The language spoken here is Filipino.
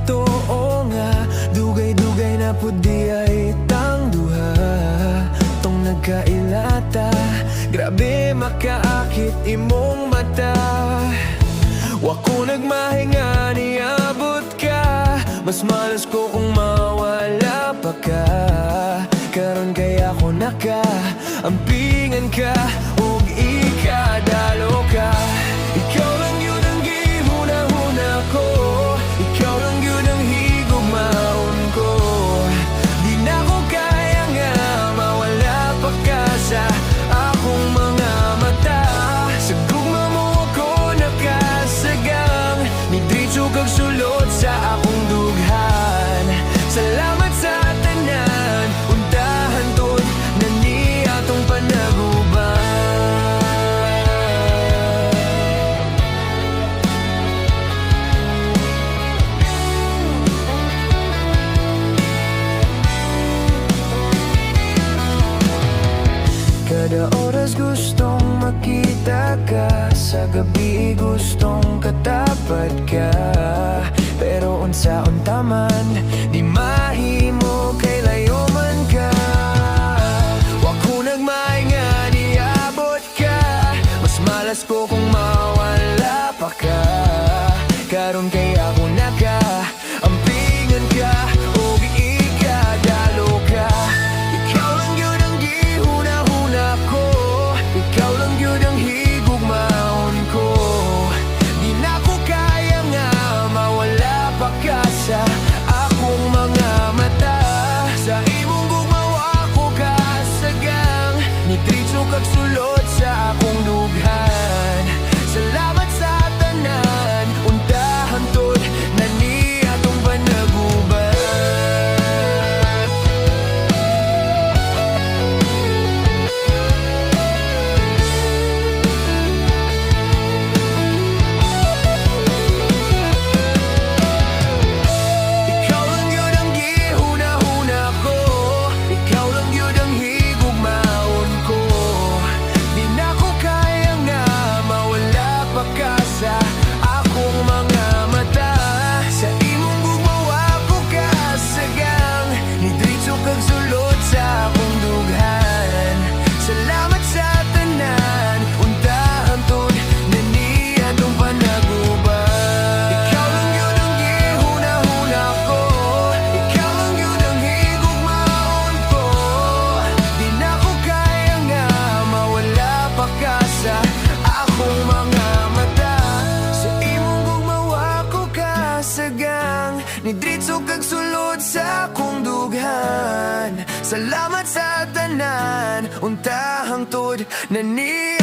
too nga, dugay-dugay na pud di ay itang duha. Tong nagkailata, grabe makaakit imong mata. Wako nagmahinga, niabot ka, mas malas ko kung mawala pa ka. Karon kaya ko naka, ampingan ka, ug ikadalo ka. Ikaw lang yun ang gihuna-huna ko, ikaw lang yun ang higugmaon ko. Di na ko kaya nga, mawala pa ka sa akong mga mata. Sa gugma mo ako nakasagang, ni diretso kag sulod sa akong dughan. Salamat sa tanan, untahan tod na ni atong panaguban. Kada oras gustong makita ka, sa gabi gustong katapat ka. Pero unsa-unta man, di mahimo kay layo man ka. Wako nagmahinga, niabot ka, mas malas ko kung mawala pa ka. Karon kaya ko naka, ampingan ka, ug ikadalo ka. Ikaw lang yun ang gihuna-huna ko, ikaw lang yun ang higugmaon ko. Di na ko kaya nga, mawala pa ka sa akong mga mata. Sa imong gugmawa ko kasagang, ni diretso kag sulod sa akong dughan. Salamat sa tanan, untahan tod na ni atong panaguban. Ikaw lang yun ang gihuna-huna ko, ikaw lang yun ang higugmaon ko. Di na ko kaya nga, mawala pa ka sa akong mga mata. Sa imong gugmawa ko kasagang, ni diretso kag sulod sa akong dughan. Salamat sa tanan, untahan tod na ni atong panaguban. Ikaw lang yun ang gihuna-huna ko, ikaw lang yun ang higugmaon ko. Di na ko kaya nga, mawala pa ka sa akong mga mata. Sa imong gugmawa ko kasagang, ni diretso kag sulod sa akong dughan. Salamat sa tanan, untahang tod na ni